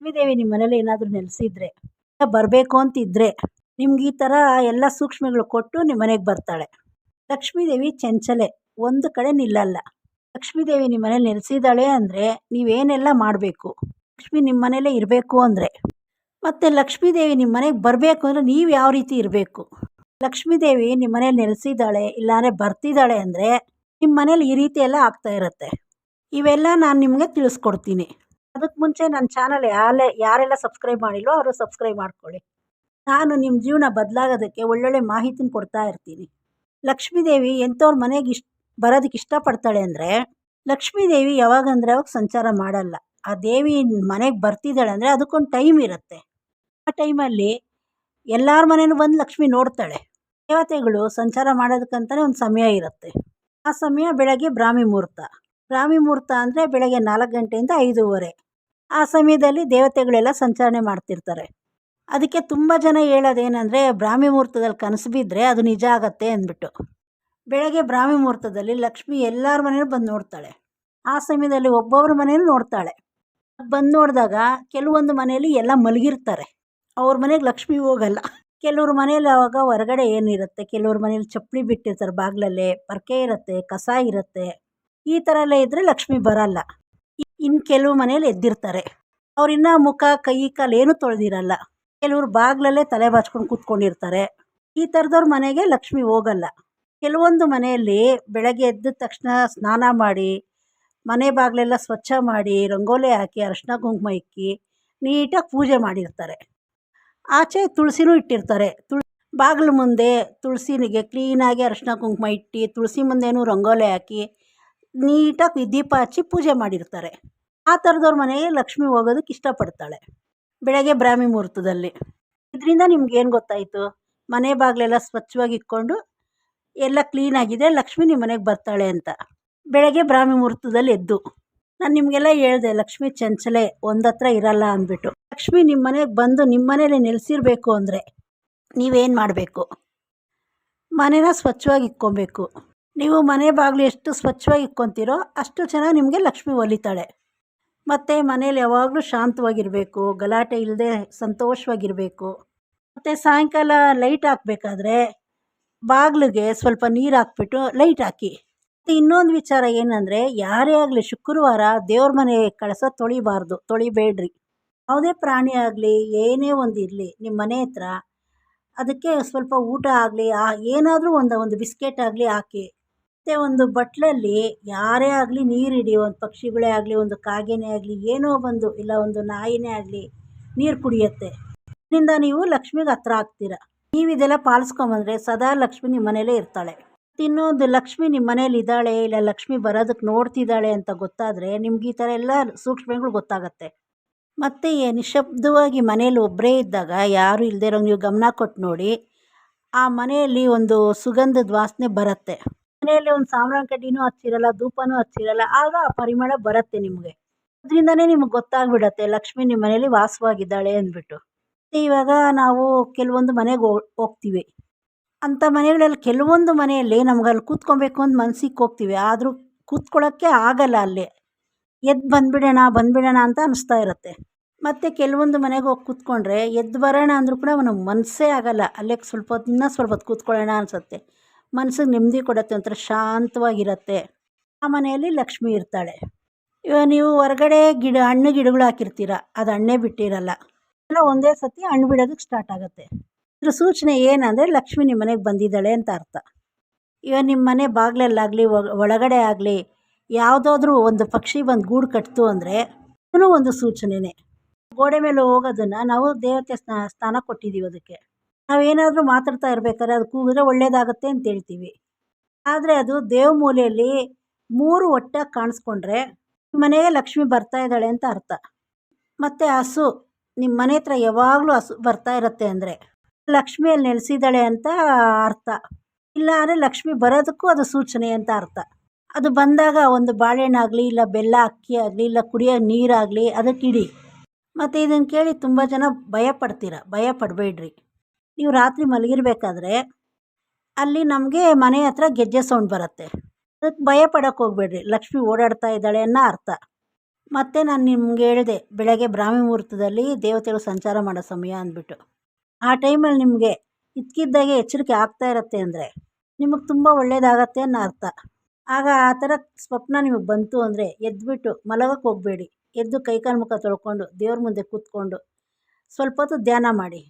ಲಕ್ಷ್ಮೀದೇವಿ ನಿಮ್ಮ ಮನೇಲಿ ಏನಾದರೂ ನೆಲೆಸಿದ್ರೆ ಬರಬೇಕು ಅಂತಿದ್ರೆ ನಿಮ್ಗೆ ಈ ಥರ ಎಲ್ಲ ಸೂಕ್ಷ್ಮಗಳು ಕೊಟ್ಟು ನಿಮ್ಮ ಮನೆಗೆ ಬರ್ತಾಳೆ. ಲಕ್ಷ್ಮೀದೇವಿ ಚಂಚಲೆ, ಒಂದು ಕಡೆ ನಿಲ್ಲಲ್ಲ. ಲಕ್ಷ್ಮೀದೇವಿ ನಿಮ್ಮ ಮನೇಲಿ ನೆಲೆಸಿದ್ದಾಳೆ ಅಂದರೆ ನೀವೇನೆಲ್ಲ ಮಾಡಬೇಕು, ಲಕ್ಷ್ಮಿ ನಿಮ್ಮ ಮನೇಲೇ ಇರಬೇಕು ಅಂದರೆ, ಮತ್ತು ಲಕ್ಷ್ಮೀದೇವಿ ನಿಮ್ಮ ಮನೆಗೆ ಬರಬೇಕು ಅಂದರೆ ನೀವು ಯಾವ ರೀತಿ ಇರಬೇಕು. ಲಕ್ಷ್ಮೀದೇವಿ ನಿಮ್ಮ ಮನೇಲಿ ನೆಲೆಸಿದ್ದಾಳೆ ಇಲ್ಲಾಂದರೆ ಬರ್ತಿದ್ದಾಳೆ ಅಂದರೆ ನಿಮ್ಮ ಮನೇಲಿ ಈ ರೀತಿ ಎಲ್ಲ ಆಗ್ತಾ ಇರುತ್ತೆ. ಇವೆಲ್ಲ ನಾನು ನಿಮಗೆ ತಿಳಿಸ್ಕೊಡ್ತೀನಿ. ಅದಕ್ಕೆ ಮುಂಚೆ ನನ್ನ ಚಾನಲ್ ಯಾರೆಲ್ಲ ಸಬ್ಸ್ಕ್ರೈಬ್ ಮಾಡಿಲ್ವೋ ಅವರು ಸಬ್ಸ್ಕ್ರೈಬ್ ಮಾಡ್ಕೊಳ್ಳಿ. ನಾನು ನಿಮ್ಮ ಜೀವನ ಬದಲಾಗೋದಕ್ಕೆ ಒಳ್ಳೊಳ್ಳೆ ಮಾಹಿತಿನ ಕೊಡ್ತಾ ಇರ್ತೀನಿ. ಲಕ್ಷ್ಮೀದೇವಿ ಎಂಥವ್ರ ಮನೆಗೆ ಬರೋದಕ್ಕೆ ಇಷ್ಟಪಡ್ತಾಳೆ ಅಂದರೆ, ಲಕ್ಷ್ಮೀದೇವಿ ಯಾವಾಗಂದರೆ ಅವಾಗ ಸಂಚಾರ ಮಾಡಲ್ಲ. ಆ ದೇವಿ ಮನೆಗೆ ಬರ್ತಿದ್ದಾಳೆ ಅಂದರೆ ಅದಕ್ಕೊಂದು ಟೈಮ್ ಇರುತ್ತೆ. ಆ ಟೈಮಲ್ಲಿ ಎಲ್ಲರ ಮನೇನೂ ಬಂದು ಲಕ್ಷ್ಮಿ ನೋಡ್ತಾಳೆ. ದೇವತೆಗಳು ಸಂಚಾರ ಮಾಡೋದಕ್ಕಂತಲೇ ಒಂದು ಸಮಯ ಇರುತ್ತೆ. ಆ ಸಮಯ ಬೆಳಗ್ಗೆ ಬ್ರಾಹ್ಮಿ ಮುಹೂರ್ತ. ಬ್ರಾಹ್ಮಿ ಮುಹೂರ್ತ ಅಂದರೆ ಬೆಳಗ್ಗೆ 4 ಗಂಟೆಯಿಂದ 5:30. ಆ ಸಮಯದಲ್ಲಿ ದೇವತೆಗಳೆಲ್ಲ ಸಂಚಾರಣೆ ಮಾಡ್ತಿರ್ತಾರೆ. ಅದಕ್ಕೆ ತುಂಬ ಜನ ಹೇಳೋದೇನೆಂದರೆ ಬ್ರಾಹ್ಮಿ ಮುಹೂರ್ತದಲ್ಲಿ ಕನಸು ಬಿದ್ದರೆ ಅದು ನಿಜ ಆಗತ್ತೆ ಅಂದ್ಬಿಟ್ಟು. ಬೆಳಗ್ಗೆ ಬ್ರಾಹ್ಮಿ ಮುಹೂರ್ತದಲ್ಲಿ ಲಕ್ಷ್ಮಿ ಎಲ್ಲರ ಮನೇಲೂ ಬಂದು ನೋಡ್ತಾಳೆ. ಆ ಸಮಯದಲ್ಲಿ ಒಬ್ಬೊಬ್ಬರ ಮನೇಲೂ ನೋಡ್ತಾಳೆ. ಬಂದು ನೋಡಿದಾಗ ಕೆಲವೊಂದು ಮನೆಯಲ್ಲಿ ಎಲ್ಲ ಮಲಗಿರ್ತಾರೆ, ಅವ್ರ ಮನೆಗೆ ಲಕ್ಷ್ಮಿ ಹೋಗಲ್ಲ. ಕೆಲವ್ರ ಮನೇಲಿ ಆವಾಗ ಹೊರಗಡೆ ಏನಿರುತ್ತೆ, ಕೆಲವ್ರ ಮನೇಲಿ ಚಪ್ಪಲಿ ಬಿಟ್ಟಿರ್ತಾರೆ, ಬಾಗಿಲಲ್ಲೇ ಪರ್ಕೆ ಇರುತ್ತೆ, ಕಸ ಇರುತ್ತೆ. ಈ ಥರ ಎಲ್ಲ ಇದ್ದರೆ ಲಕ್ಷ್ಮಿ ಬರಲ್ಲ. ಇನ್ನು ಕೆಲವು ಮನೇಲಿ ಎದ್ದಿರ್ತಾರೆ, ಅವ್ರಿನ್ನ ಮುಖ ಕೈ ಕಾಲು ಏನೂ ತೊಳೆದಿರಲ್ಲ. ಕೆಲವರು ಬಾಗಿಲಲ್ಲೇ ತಲೆ ಬಾಚ್ಕೊಂಡು ಕೂತ್ಕೊಂಡಿರ್ತಾರೆ. ಈ ಥರದವ್ರ ಮನೆಗೆ ಲಕ್ಷ್ಮಿ ಹೋಗಲ್ಲ. ಕೆಲವೊಂದು ಮನೆಯಲ್ಲಿ ಬೆಳಗ್ಗೆ ಎದ್ದ ತಕ್ಷಣ ಸ್ನಾನ ಮಾಡಿ, ಮನೆ ಬಾಗಿಲೆಲ್ಲ ಸ್ವಚ್ಛ ಮಾಡಿ, ರಂಗೋಲಿ ಹಾಕಿ, ಅರಿಶಿನ ಕುಂಕುಮ ಇಕ್ಕಿ ನೀಟಾಗಿ ಪೂಜೆ ಮಾಡಿರ್ತಾರೆ. ಆಚೆ ತುಳಸಿನೂ ಇಟ್ಟಿರ್ತಾರೆ. ಬಾಗಿಲು ಮುಂದೆ ತುಳಸಿನಿಗೆ ಕ್ಲೀನಾಗಿ ಅರಿಶಿನ ಕುಂಕುಮ ಇಟ್ಟು, ತುಳಸಿ ಮುಂದೆನೂ ರಂಗೋಲಿ ಹಾಕಿ ನೀಟಾಗಿ ದೀಪ ಹಚ್ಚಿ ಪೂಜೆ ಮಾಡಿರ್ತಾರೆ. ಆ ಥರದವ್ರ ಮನೆಗೆ ಲಕ್ಷ್ಮಿ ಹೋಗೋದಕ್ಕೆ ಇಷ್ಟಪಡ್ತಾಳೆ ಬೆಳಗ್ಗೆ ಬ್ರಾಹ್ಮಿ ಮುಹೂರ್ತದಲ್ಲಿ. ಇದರಿಂದ ನಿಮ್ಗೇನು ಗೊತ್ತಾಯಿತು? ಮನೆ ಬಾಗಿಲೆಲ್ಲ ಸ್ವಚ್ಛವಾಗಿ ಇಟ್ಕೊಂಡು ಎಲ್ಲ ಕ್ಲೀನಾಗಿದೆ, ಲಕ್ಷ್ಮಿ ನಿಮ್ಮ ಮನೆಗೆ ಬರ್ತಾಳೆ ಅಂತ. ಬೆಳಗ್ಗೆ ಬ್ರಾಹ್ಮಿ ಮುಹೂರ್ತದಲ್ಲಿ ಎದ್ದು ನಾನು ನಿಮಗೆಲ್ಲ ಹೇಳಿದೆ, ಲಕ್ಷ್ಮಿ ಚಂಚಲೆ, ಒಂದತ್ರ ಇರಲ್ಲ ಅಂದ್ಬಿಟ್ಟು. ಲಕ್ಷ್ಮಿ ನಿಮ್ಮ ಮನೆಗೆ ಬಂದು ನಿಮ್ಮ ಮನೇಲಿ ನೆಲೆಸಿರಬೇಕು ಅಂದರೆ ನೀವೇನು ಮಾಡಬೇಕು? ಮನೇನ ಸ್ವಚ್ಛವಾಗಿ ಇಟ್ಕೊಬೇಕು. ನೀವು ಮನೆ ಬಾಗಿಲು ಎಷ್ಟು ಸ್ವಚ್ಛವಾಗಿ ಇಟ್ಕೊತೀರೋ ಅಷ್ಟು ಚೆನ್ನಾಗಿ ನಿಮಗೆ ಲಕ್ಷ್ಮಿ ಒಲಿತಾಳೆ. ಮತ್ತು ಮನೇಲಿ ಯಾವಾಗಲೂ ಶಾಂತವಾಗಿರಬೇಕು, ಗಲಾಟೆ ಇಲ್ಲದೆ ಸಂತೋಷವಾಗಿರಬೇಕು. ಮತ್ತು ಸಾಯಂಕಾಲ ಲೈಟ್ ಹಾಕಬೇಕಾದ್ರೆ ಬಾಗಿಲಿಗೆ ಸ್ವಲ್ಪ ನೀರು ಹಾಕ್ಬಿಟ್ಟು ಲೈಟ್ ಹಾಕಿ. ಮತ್ತು ಇನ್ನೊಂದು ವಿಚಾರ ಏನಂದರೆ, ಯಾರೇ ಆಗಲಿ ಶುಕ್ರವಾರ ದೇವ್ರ ಮನೆ ಕಳಸ ತೊಳಿಬೇಡ್ರಿ. ಯಾವುದೇ ಪ್ರಾಣಿ ಆಗಲಿ ಏನೇ ಒಂದು ಇರಲಿ ನಿಮ್ಮ ಮನೆ ಹತ್ರ, ಅದಕ್ಕೆ ಸ್ವಲ್ಪ ಊಟ ಆಗಲಿ ಏನಾದರೂ ಒಂದು ಬಿಸ್ಕೆಟ್ ಆಗಲಿ ಹಾಕಿ. ಮತ್ತು ಒಂದು ಬಟ್ಲಲ್ಲಿ ಯಾರೇ ಆಗಲಿ ನೀರಿಡಿ, ಒಂದು ಪಕ್ಷಿಗಳೇ ಆಗಲಿ, ಒಂದು ಕಾಗೆನೇ ಆಗಲಿ, ಏನೋ ಬಂದು ಇಲ್ಲ ಒಂದು ನಾಯಿನೇ ಆಗಲಿ ನೀರು ಕುಡಿಯುತ್ತೆ. ಇದರಿಂದ ನೀವು ಲಕ್ಷ್ಮಿಗೆ ಹತ್ರ ಆಗ್ತೀರ. ನೀವು ಇದೆಲ್ಲ ಪಾಲಿಸ್ಕೊಂಬಂದರೆ ಸದಾ ಲಕ್ಷ್ಮಿ ನಿಮ್ಮ ಮನೇಲೇ ಇರ್ತಾಳೆ. ಇನ್ನೊಂದು, ಲಕ್ಷ್ಮಿ ನಿಮ್ಮ ಮನೇಲಿ ಇದ್ದಾಳೆ ಇಲ್ಲ ಲಕ್ಷ್ಮಿ ಬರೋದಕ್ಕೆ ನೋಡ್ತಿದ್ದಾಳೆ ಅಂತ ಗೊತ್ತಾದರೆ ನಿಮ್ಗೆ ಈ ಥರ ಎಲ್ಲ ಸೂಕ್ಷ್ಮಗಳು ಗೊತ್ತಾಗತ್ತೆ. ಮತ್ತು ನಿಶಬ್ದವಾಗಿ ಮನೇಲಿ ಒಬ್ಬರೇ ಇದ್ದಾಗ, ಯಾರೂ ಇಲ್ಲದೇ ಇರೋಂಗೆ ನೀವು ಗಮನ ಕೊಟ್ಟು ನೋಡಿ, ಆ ಮನೆಯಲ್ಲಿ ಒಂದು ಸುಗಂಧದ ವಾಸನೆ ಬರುತ್ತೆ. ಮನೆಯಲ್ಲಿ ಒಂದು ಸಾಂಬ್ರಾಣಿ ಕಡ್ಡಿನೂ ಹಚ್ಚಿರಲ್ಲ, ಧೂಪನೂ ಹಚ್ಚಿರಲ್ಲ, ಆಗ ಆ ಪರಿಮಳ ಬರುತ್ತೆ ನಿಮಗೆ. ಅದರಿಂದನೇ ನಿಮಗೆ ಗೊತ್ತಾಗ್ಬಿಡತ್ತೆ ಲಕ್ಷ್ಮಿ ನಿಮ್ಮ ಮನೇಲಿ ವಾಸವಾಗಿದ್ದಾಳೆ ಅಂದ್ಬಿಟ್ಟು. ಇವಾಗ ನಾವು ಕೆಲವೊಂದು ಮನೆಗೆ ಹೋಗ್ತೀವಿ. ಅಂಥ ಮನೆಗಳಲ್ಲಿ ಕೆಲವೊಂದು ಮನೆಯಲ್ಲಿ ನಮ್ಗಲ್ಲಿ ಕೂತ್ಕೊಬೇಕು ಅಂತ ಮನಸ್ಸಿಗೆ ಹೋಗ್ತೀವಿ, ಆದರೂ ಕೂತ್ಕೊಳ್ಳೋಕ್ಕೆ ಆಗಲ್ಲ. ಅಲ್ಲಿ ಎದ್ದು ಬಂದುಬಿಡೋಣ ಅಂತ ಅನಿಸ್ತಾ ಇರುತ್ತೆ. ಮತ್ತು ಕೆಲವೊಂದು ಮನೆಗೆ ಹೋಗಿ ಕೂತ್ಕೊಂಡ್ರೆ ಎದ್ದು ಬರೋಣ ಅಂದರೂ ಕೂಡ ನಮ್ಗೆ ಮನಸ್ಸೇ ಆಗಲ್ಲ. ಅಲ್ಲೇ ಸ್ವಲ್ಪ ಹೊತ್ತು ಕೂತ್ಕೊಳ್ಳೋಣ ಅನಿಸುತ್ತೆ. ಮನಸ್ಸಿಗೆ ನೆಮ್ಮದಿ ಕೊಡುತ್ತೆ, ಒಂಥರ ಶಾಂತವಾಗಿರುತ್ತೆ. ಆ ಮನೆಯಲ್ಲಿ ಲಕ್ಷ್ಮಿ ಇರ್ತಾಳೆ. ಇವಾಗ ನೀವು ಹೊರಗಡೆ ಹಣ್ಣು ಗಿಡಗಳು ಹಾಕಿರ್ತೀರ, ಅದು ಹಣ್ಣೇ ಬಿಟ್ಟಿರಲ್ಲ, ಎಲ್ಲ ಒಂದೇ ಸತಿ ಹಣ್ಣು ಬಿಡೋದಕ್ಕೆ ಸ್ಟಾರ್ಟ್ ಆಗುತ್ತೆ. ಇದ್ರ ಸೂಚನೆ ಏನಂದರೆ ಲಕ್ಷ್ಮಿ ನಿಮ್ಮ ಮನೆಗೆ ಬಂದಿದ್ದಾಳೆ ಅಂತ ಅರ್ಥ. ಇವಾಗ ನಿಮ್ಮ ಮನೆ ಬಾಗಿಲಲ್ಲಾಗಲಿ ಒಳಗಡೆ ಆಗಲಿ ಯಾವುದಾದ್ರೂ ಒಂದು ಪಕ್ಷಿ ಬಂದು ಗೂಡು ಕಟ್ತು ಅಂದರೆ ಅದೂ ಒಂದು ಸೂಚನೆಯೇ. ಗೋಡೆ ಮೇಲೆ ಹೋಗೋದನ್ನು ನಾವು ದೇವತೆ ಸ್ಥಾನ ಕೊಟ್ಟಿದ್ದೀವಿ. ಅದಕ್ಕೆ ನಾವೇನಾದರೂ ಮಾತಾಡ್ತಾ ಇರ್ಬೇಕಾದ್ರೆ ಅದು ಕೂಗಿದ್ರೆ ಒಳ್ಳೆಯದಾಗುತ್ತೆ ಅಂತ ಹೇಳ್ತೀವಿ. ಆದರೆ ಅದು ದೇವ ಮೂಲೆಯಲ್ಲಿ 3 ಒಟ್ಟಾಗಿ ಕಾಣಿಸ್ಕೊಂಡ್ರೆ ನಿಮ್ಮ ಮನೆಗೆ ಲಕ್ಷ್ಮಿ ಬರ್ತಾ ಇದ್ದಾಳೆ ಅಂತ ಅರ್ಥ. ಮತ್ತು ಹಸು ನಿಮ್ಮ ಮನೆ ಹತ್ರ ಯಾವಾಗಲೂ ಹಸು ಬರ್ತಾ ಇರುತ್ತೆ ಅಂದರೆ ಲಕ್ಷ್ಮಿಯಲ್ಲಿ ನೆಲೆಸಿದ್ದಾಳೆ ಅಂತ ಅರ್ಥ. ಇಲ್ಲ ಅಂದರೆ ಲಕ್ಷ್ಮಿ ಬರೋದಕ್ಕೂ ಅದು ಸೂಚನೆ ಅಂತ ಅರ್ಥ. ಅದು ಬಂದಾಗ ಒಂದು ಬಾಳೆಹಣ್ಣಾಗಲಿ ಇಲ್ಲ ಬೆಲ್ಲ ಅಕ್ಕಿ ಆಗಲಿ ಇಲ್ಲ ಕುಡಿಯೋ ನೀರಾಗಲಿ ಅದಕ್ಕಿಡಿ. ಮತ್ತು ಇದನ್ನು ಕೇಳಿ ತುಂಬ ಜನ ಭಯ ಪಡಬೇಡ್ರಿ. ನೀವು ರಾತ್ರಿ ಮಲಗಿರ್ಬೇಕಾದ್ರೆ ಅಲ್ಲಿ ನಮಗೆ ಮನೆ ಹತ್ರ ಗೆಜ್ಜೆ ಸೌಂಡ್ ಬರುತ್ತೆ, ಅದಕ್ಕೆ ಭಯ ಪಡೋಕ್ಕೆ ಹೋಗಬೇಡ್ರಿ. ಲಕ್ಷ್ಮಿ ಓಡಾಡ್ತಾ ಇದ್ದಾಳೆ ಅನ್ನೋ ಅರ್ಥ. ಮತ್ತು ನಾನು ನಿಮ್ಗೆ ಹೇಳಿದೆ ಬೆಳಗ್ಗೆ ಬ್ರಾಹ್ಮಿ ಮುಹೂರ್ತದಲ್ಲಿ ದೇವತೆಗಳು ಸಂಚಾರ ಮಾಡೋ ಸಮಯ ಅಂದ್ಬಿಟ್ಟು. ಆ ಟೈಮಲ್ಲಿ ನಿಮಗೆ ಇದ್ದಕ್ಕಿದ್ದಾಗೆ ಎಚ್ಚರಿಕೆ ಆಗ್ತಾ ಇರುತ್ತೆ ಅಂದರೆ ನಿಮಗೆ ತುಂಬ ಒಳ್ಳೆಯದಾಗತ್ತೆ ಅನ್ನೋ ಅರ್ಥ. ಆಗ ಆ ಥರ ಸ್ವಪ್ನ ನಿಮಗೆ ಬಂತು ಅಂದರೆ ಎದ್ದುಬಿಟ್ಟು ಮಲಗಕ್ಕೆ ಹೋಗಬೇಡಿ. ಎದ್ದು ಕೈಕಾಲು ಮುಖ ತೊಳ್ಕೊಂಡು ದೇವ್ರ ಮುಂದೆ ಕೂತ್ಕೊಂಡು ಸ್ವಲ್ಪ ಹೊತ್ತು ಧ್ಯಾನ ಮಾಡಿ.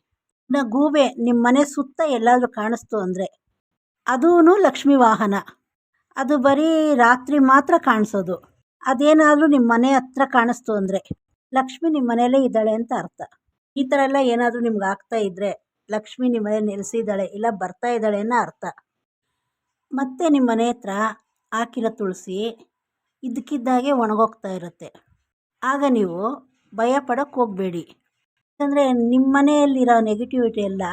ಇನ್ನು ಗೂಬೆ ನಿಮ್ಮ ಮನೆ ಸುತ್ತ ಎಲ್ಲಾದರೂ ಕಾಣಿಸ್ತು ಅಂದರೆ ಅದೂ ಲಕ್ಷ್ಮೀ ವಾಹನ. ಅದು ಬರೀ ರಾತ್ರಿ ಮಾತ್ರ ಕಾಣಿಸೋದು. ಅದೇನಾದರೂ ನಿಮ್ಮ ಮನೆ ಹತ್ರ ಕಾಣಿಸ್ತು ಅಂದರೆ ಲಕ್ಷ್ಮಿ ನಿಮ್ಮ ಮನೆಯಲ್ಲೇ ಇದ್ದಾಳೆ ಅಂತ ಅರ್ಥ. ಈ ಥರ ಎಲ್ಲ ಏನಾದರೂ ನಿಮ್ಗೆ ಆಗ್ತಾ ಇದ್ದರೆ ಲಕ್ಷ್ಮಿ ನಿಮ್ಮ ಮನೇಲಿ ನೆಲೆಸಿದ್ದಾಳೆ ಇಲ್ಲ ಬರ್ತಾ ಇದ್ದಾಳೆ ಅನ್ನೋ ಅರ್ಥ. ಮತ್ತು ನಿಮ್ಮ ಮನೆ ಹತ್ರ ಹಾಕಿರೋ ತುಳಸಿ ಇದ್ದಕ್ಕಿದ್ದಾಗೆ ಒಣಗೋಗ್ತಾ ಇರುತ್ತೆ. ಆಗ ನೀವು ಭಯ ಪಡೋಕ್ಕೆ ಹೋಗಬೇಡಿ. ಯಾಕಂದರೆ ನಿಮ್ಮ ಮನೆಯಲ್ಲಿರೋ ನೆಗೆಟಿವಿಟಿ ಎಲ್ಲ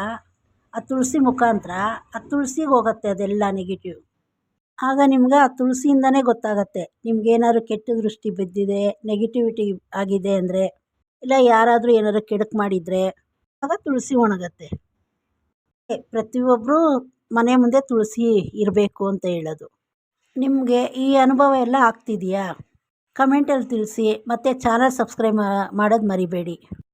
ಆ ತುಳಸಿ ಮುಖಾಂತರ ಆ ತುಳಸಿಗೆ ಹೋಗುತ್ತೆ ಅದೆಲ್ಲ ನೆಗೆಟಿವ್. ಆಗ ನಿಮ್ಗೆ ಆ ತುಳಸಿಯಿಂದನೇ ಗೊತ್ತಾಗತ್ತೆ ನಿಮ್ಗೇನಾದ್ರು ಕೆಟ್ಟ ದೃಷ್ಟಿ ಬಿದ್ದಿದೆ, ನೆಗೆಟಿವಿಟಿ ಆಗಿದೆ ಅಂದರೆ, ಇಲ್ಲ ಯಾರಾದರೂ ಏನಾದ್ರು ಕೆಡುಕು ಮಾಡಿದರೆ ಆಗ ತುಳಸಿ ಒಣಗತ್ತೆ. ಪ್ರತಿಯೊಬ್ಬರು ಮನೆ ಮುಂದೆ ತುಳಸಿ ಇರಬೇಕು ಅಂತ ಹೇಳೋದು. ನಿಮಗೆ ಈ ಅನುಭವ ಎಲ್ಲ ಆಗ್ತಿದೆಯಾ? ಕಮೆಂಟಲ್ಲಿ ತಿಳಿಸಿ. ಮತ್ತು ಚಾನಲ್ ಸಬ್ಸ್ಕ್ರೈಬ್ ಮಾಡೋದು ಮರಿಬೇಡಿ.